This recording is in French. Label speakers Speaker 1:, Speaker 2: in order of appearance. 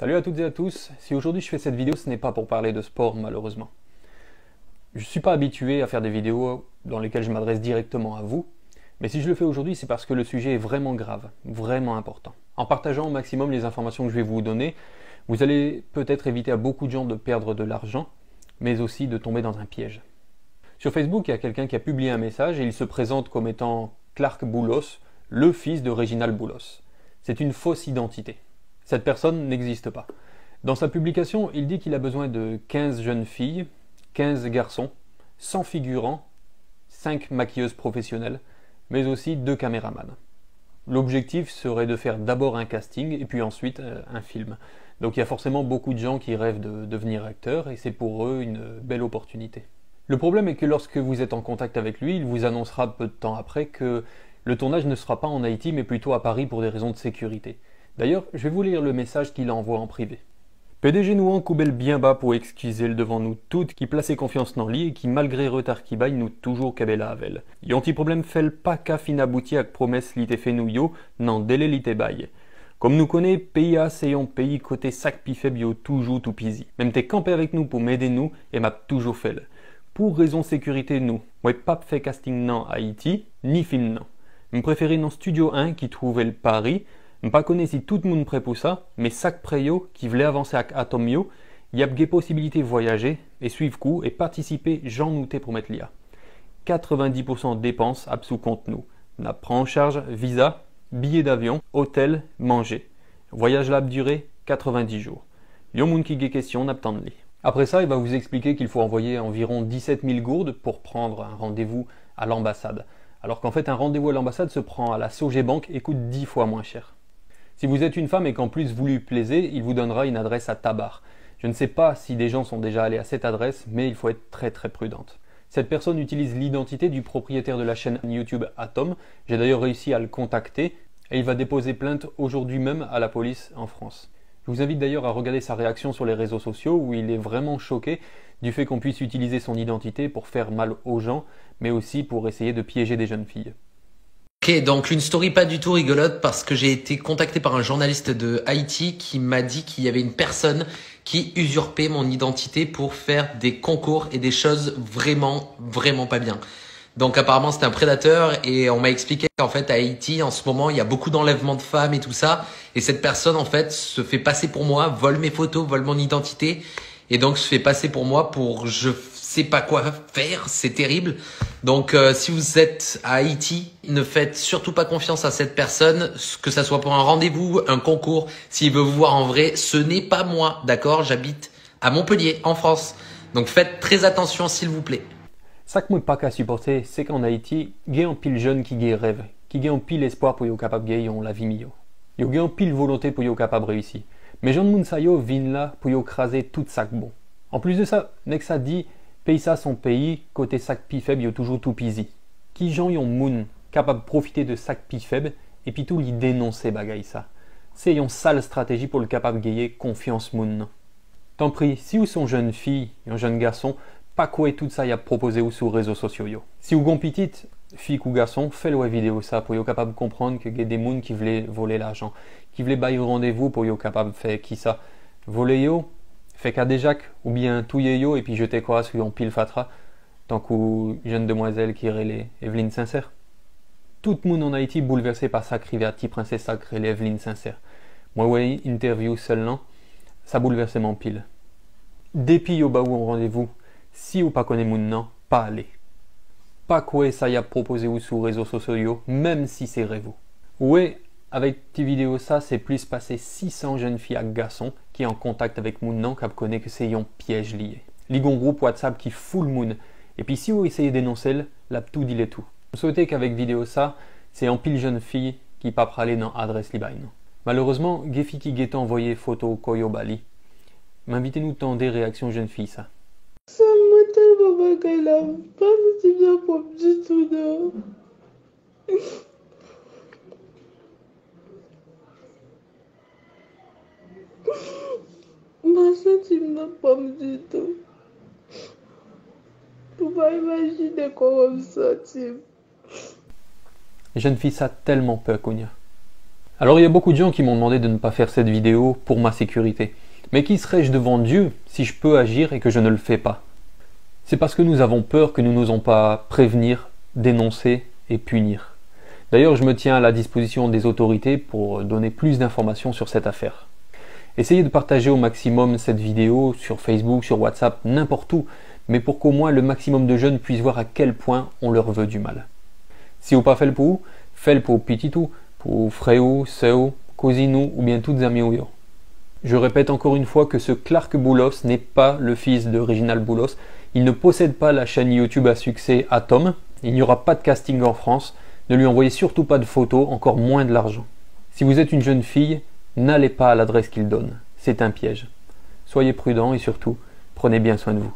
Speaker 1: Salut à toutes et à tous, si aujourd'hui je fais cette vidéo ce n'est pas pour parler de sport malheureusement. Je ne suis pas habitué à faire des vidéos dans lesquelles je m'adresse directement à vous, mais si je le fais aujourd'hui c'est parce que le sujet est vraiment grave, vraiment important. En partageant au maximum les informations que je vais vous donner, vous allez peut-être éviter à beaucoup de gens de perdre de l'argent, mais aussi de tomber dans un piège. Sur Facebook, il y a quelqu'un qui a publié un message et il se présente comme étant Clark Boulos, le fils de Réginald Boulos. C'est une fausse identité. Cette personne n'existe pas. Dans sa publication, il dit qu'il a besoin de 15 jeunes filles, 15 garçons, 100 figurants, 5 maquilleuses professionnelles, mais aussi 2 caméramans. L'objectif serait de faire d'abord un casting et puis ensuite un film. Donc il y a forcément beaucoup de gens qui rêvent de devenir acteurs et c'est pour eux une belle opportunité. Le problème est que lorsque vous êtes en contact avec lui, il vous annoncera peu de temps après que le tournage ne sera pas en Haïti mais plutôt à Paris pour des raisons de sécurité. D'ailleurs, je vais vous lire le message qu'il envoie en privé. PDG nous coubelle bien bas pour excuser le devant nous toutes qui plaçait confiance dans lui et qui malgré retard qui baille nous toujours kabela avec. Yonti problème fait pas qu'à fin abouti avec promesse li te fait nous yo, nan délai li te baille. Comme nous connaît, pays A c'est un pays côté sac pi faible yo toujours tout pisi. Même t'es campé avec nous pour m'aider nous et m'a toujours fait. Pour raison sécurité nous, moi pas fait casting nan Haïti, ni film nan. Me préféré dans Studio 1 qui trouvait le Paris. Je ne connais pas si tout le monde prêt pour ça, mais chaque préyo qui voulait avancer avec Atomio, il y a des possibilités de voyager et suivre coup et participer j'en nouté pour mettre l'IA. 90% de dépenses à sous compte nous. On prend en charge visa, billets d'avion, hôtel, manger. Voyage là durée 90 jours. Yon moun qui gay question n'attend de lui. Après ça, il va vous expliquer qu'il faut envoyer environ 17 000 gourdes pour prendre un rendez-vous à l'ambassade. Alors qu'en fait, un rendez-vous à l'ambassade se prend à la Sogebank et coûte 10 fois moins cher. Si vous êtes une femme et qu'en plus vous lui plaisez, il vous donnera une adresse à Tabar. Je ne sais pas si des gens sont déjà allés à cette adresse, mais il faut être très prudente. Cette personne utilise l'identité du propriétaire de la chaîne YouTube Atom. J'ai d'ailleurs réussi à le contacter et il va déposer plainte aujourd'hui même à la police en France. Je vous invite d'ailleurs à regarder sa réaction sur les réseaux sociaux où il est vraiment choqué du fait qu'on puisse utiliser son identité pour faire mal aux gens, mais aussi pour essayer de piéger des jeunes filles.
Speaker 2: Ok, donc une story pas du tout rigolote parce que j'ai été contacté par un journaliste de Haïti qui m'a dit qu'il y avait une personne qui usurpait mon identité pour faire des concours et des choses vraiment pas bien. Donc apparemment c'était un prédateur et on m'a expliqué qu'en fait à Haïti en ce moment il y a beaucoup d'enlèvements de femmes et tout ça et cette personne en fait se fait passer pour moi, vole mes photos, vole mon identité et donc se fait passer pour moi pour je sais pas quoi faire, c'est terrible. Donc si vous êtes à Haïti, ne faites surtout pas confiance à cette personne, que ça soit pour un rendez-vous, un concours, s'il veut vous voir en vrai, ce n'est pas moi, d'accord? J'habite à Montpellier, en France. Donc faites très attention s'il vous plaît.
Speaker 1: Ça que moi pas qu'à supporter, c'est qu'en Haïti, il y a un pile jeune qui a rêve, qui a un pile espoir pour être capable de gagner la vie mieux. Il y a un pile volonté pour être capable de réussir. Mais Jean de Mounsayo viennent là pour écraser tout ça bon. En plus de ça, Nexa dit pays ça son pays, côté sac pi faible, il toujours tout pisi. Qui gens yon moun capable de profiter de sac pi faible et puis tout lui dénoncer bagay ça. C'est une sale stratégie pour le capable de gagner confiance moun. Tant pis, si vous sont jeune fille, un jeune garçon, pas quoi tout ça y a proposé ou sur les réseaux sociaux yo. Si vous gon petite, fille ou garçon, faites-le vidéo ça pour être capable de comprendre que y a des moun qui voulaient voler l'argent, qui voulaient bailler rendez-vous pour être capable de faire qui ça. Voler yo, fait qu'à des jacques ou bien touiller yo et puis jeter quoi sur un pile fatra tant qu'une jeune demoiselle qui relève Evelyne Sincère. Tout le monde en Haïti bouleversé par sa crivière petit princesse sacrée Evelyne Sincère. Moi ouais interview seulement ça bouleversé mon pile. Depuis yo ba ou en rendez-vous si ou pas connaît moun nan pas aller. Pas quoi ça y a proposé ou sur réseaux sociaux même si c'est rêve. Ouais avec cette vidéo ça, c'est plus passer 600 jeunes filles à garçons qui est en contact avec moun nan qui connaît que c'est un piège lié. Ligon groupe WhatsApp qui fout le moun. Et puis si vous essayez de dénoncer, là tout dit les tout. Vous souhaitez qu'avec vidéo ça, c'est en pile jeune fille qui pas praler dans adresse libaine. Malheureusement, Gefi qui guette envoyé photo Koyo Bali. M'invitez-nous tant des réactions jeunes filles ça.
Speaker 3: Ça m'a tellement bagay là, pas si bien pour du tout non. Ma senti n'a pas du tout. Pour pas imaginer comment me sentir.
Speaker 1: Les jeunes filles ça tellement peur qu'on y a. Alors il y a beaucoup de gens qui m'ont demandé de ne pas faire cette vidéo pour ma sécurité. Mais qui serais-je devant Dieu si je peux agir et que je ne le fais pas? C'est parce que nous avons peur que nous n'osons pas prévenir, dénoncer et punir. D'ailleurs, je me tiens à la disposition des autorités pour donner plus d'informations sur cette affaire. Essayez de partager au maximum cette vidéo sur Facebook, sur WhatsApp, n'importe où, mais pour qu'au moins le maximum de jeunes puissent voir à quel point on leur veut du mal. Si vous pas fait le pour pititou, pour frère, sœur, cousine ou bien toutes amies ou yo. Je répète encore une fois que ce Clark Boulos n'est pas le fils de Reginald Boulos. Il ne possède pas la chaîne YouTube à succès Atom. Il n'y aura pas de casting en France. Ne lui envoyez surtout pas de photos, encore moins de l'argent. Si vous êtes une jeune fille, n'allez pas à l'adresse qu'il donne. C'est un piège. Soyez prudents et surtout, prenez bien soin de vous.